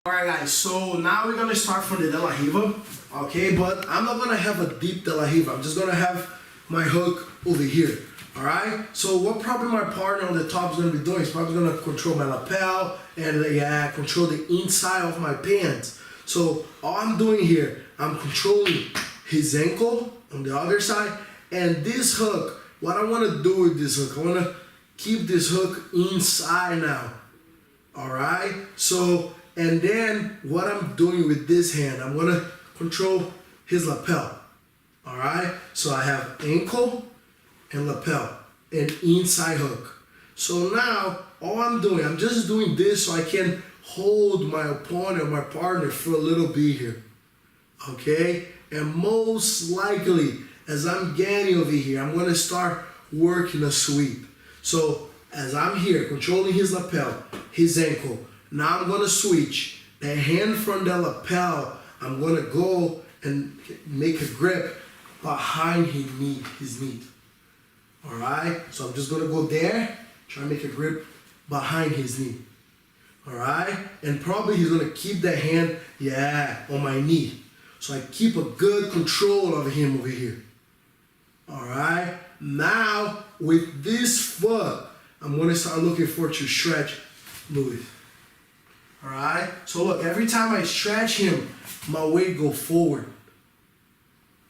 Alright guys, so now we're gonna start from the De La Riva, okay, but I'm not gonna have a deep De La Riva, I'm just gonna have my hook over here, alright? So what probably my partner on the top is gonna be doing is probably gonna control my lapel and control the inside of my pants. So all I'm doing here, I'm controlling his ankle on the other side, and this hook, what I wanna do with this hook, I wanna keep this hook inside now, alright? So, and then what I'm doing with this hand, I'm gonna control his lapel. Alright? So I have ankle and lapel and inside hook. So now all I'm doing, I'm just doing this so I can hold my opponent, my partner for a little bit here. Okay? And most likely, as I'm getting over here, I'm gonna start working a sweep. So as I'm here controlling his lapel, his ankle, now I'm gonna switch the hand from the lapel. I'm gonna go and make a grip behind his knee. All right, so I'm just gonna go there, try to make a grip behind his knee. All right, and probably he's gonna keep the hand, on my knee. So I keep a good control of him over here. All right, now with this foot, I'm gonna start looking for to stretch Louis. Alright, so look, every time I stretch him, my weight go forward.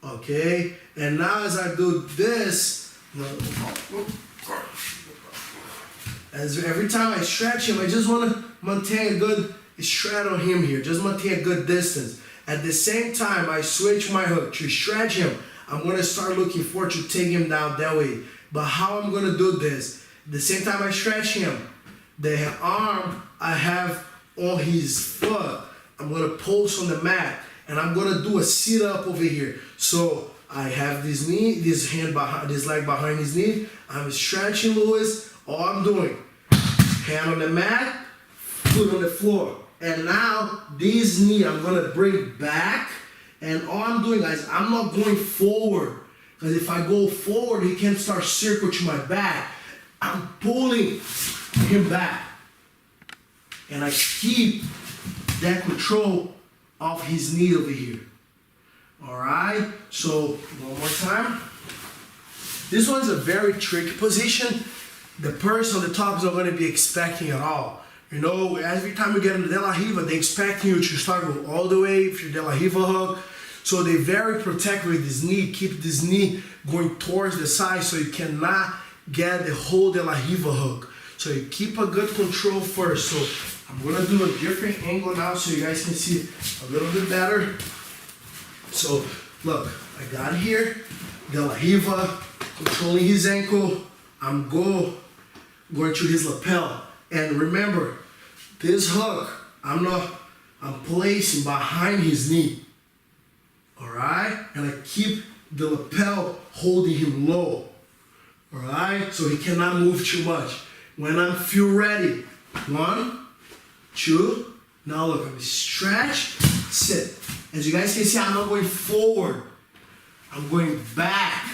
Okay, and now as I do this, every time I stretch him, I just want to maintain a good stretch on him here, just maintain a good distance. At the same time, I switch my hook to stretch him. I'm going to start looking for to take him down that way. But how I'm going to do this, at the same time I stretch him, the arm I have on his foot, I'm gonna post on the mat and I'm gonna do a sit up over here. So I have this knee, this hand behind, this leg behind his knee. I'm stretching Louis. All I'm doing, hand on the mat, foot on the floor. And now this knee I'm gonna bring back. And all I'm doing, guys, I'm not going forward. Because if I go forward, he can start circle to my back. I'm pulling him back. And I keep that control of his knee over here. Alright, so one more time. This one's a very tricky position. The person on the top is not going to be expecting at all. You know, every time you get into De La Riva, they expect you to start go all the way for your De La Riva hook. So they very protective with this knee, keep this knee going towards the side so you cannot get the whole De La Riva hook. So you keep a good control first. So I'm gonna do a different angle now so you guys can see a little bit better. So look, I got here, De La Riva, controlling his ankle. I'm going to his lapel. And remember, this hook, I'm placing behind his knee. Alright? And I keep the lapel holding him low. Alright? So he cannot move too much. When I feel ready, 1, 2, now look, I'm stretch, sit. As you guys can see, I'm not going forward. I'm going back.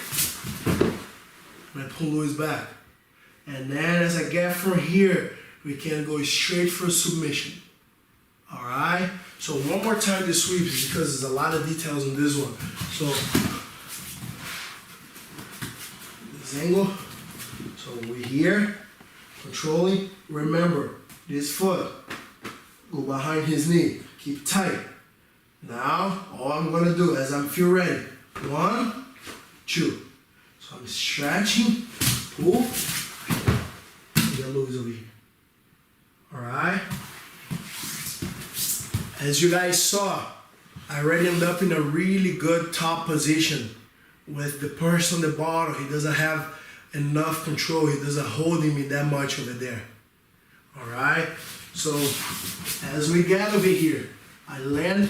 And I pull Louis back. And then as I get from here, we can go straight for submission. Alright? So one more time this sweep because there's a lot of details on this one. So, this angle. So we're here, controlling. Remember, this foot, go behind his knee, keep tight. Now, all I'm gonna do as I feel ready, 1, 2. So I'm stretching, pull, and get Louis over here. Alright? As you guys saw, I already ended up in a really good top position with the person on the bottom. He doesn't have enough control, he doesn't hold me that much over there. Alright? So, as we get over here, I land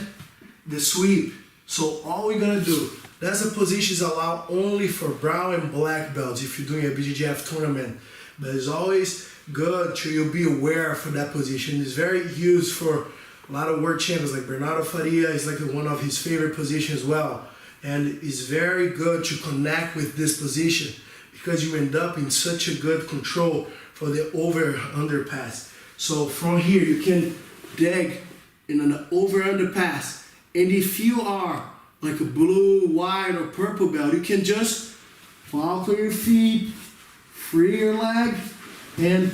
the sweep. So all we're gonna do, that's a position allowed only for brown and black belts if you're doing a BJJF tournament. But it's always good to be aware for that position. It's very used for a lot of world champions like Bernardo Faria is like one of his favorite positions as well. And it's very good to connect with this position because you end up in such a good control for the over-under pass. So from here you can dig and on the over-under pass. And if you are like a blue, white, or purple belt, you can just walk on your feet, free your leg, and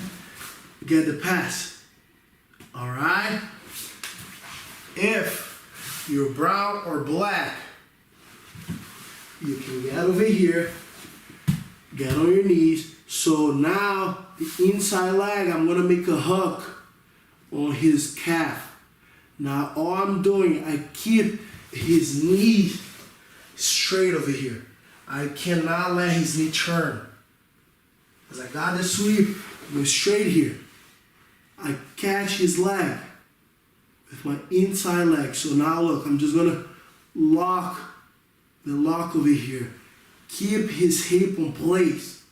get the pass. Alright? If you're brown or black, you can get over here, get on your knees. So now the inside leg, I'm gonna make a hook on his calf. Now all I'm doing, I keep his knee straight over here. I cannot let his knee turn. As I got the sweep, go straight here. I catch his leg with my inside leg. So now look, I'm just gonna lock the lock over here. Keep his hip in place.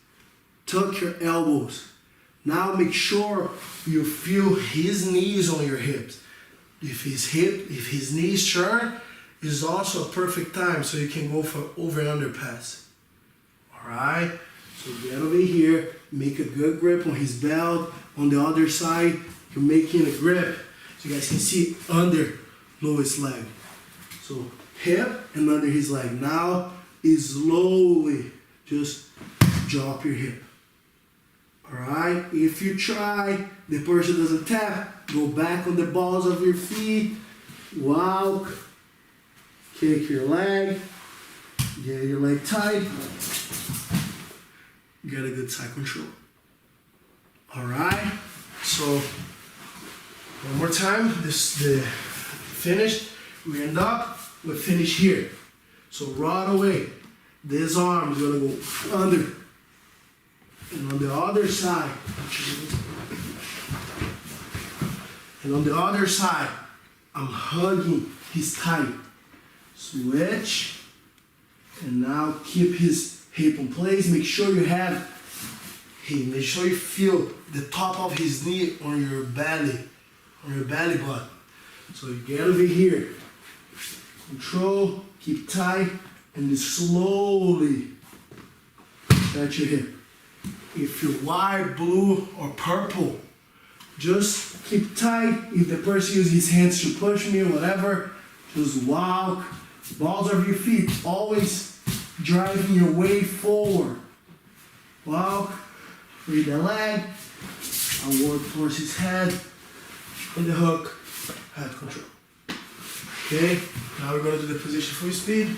Tuck your elbows. Now make sure you feel his knees on your hips. If his knees turn, is also a perfect time so you can go for over and under pass. Alright? So get over here, make a good grip on his belt. On the other side, you're making a grip so you guys can see under Louis' leg. So hip and under his leg. Now is slowly just drop your hip. Alright? If you try, the person doesn't tap, go back on the balls of your feet, walk, kick your leg, get your leg tight, get a good side control. Alright? So, one more time, the finish, we end up, we finish here. So right away, this arm is gonna go under. And on the other side, I'm hugging his thigh. Switch, and now keep his hip in place. Make sure you feel the top of his knee on your belly button. So you get over here, control, keep tight, and then slowly touch your hip. If you're white, blue, or purple, just keep tight. If the person uses his hands to push me or whatever, just walk. Balls of your feet, always driving your weight forward. Walk, read the leg, I work towards his head, and the hook, head control. Okay, now we're going to do the position full speed.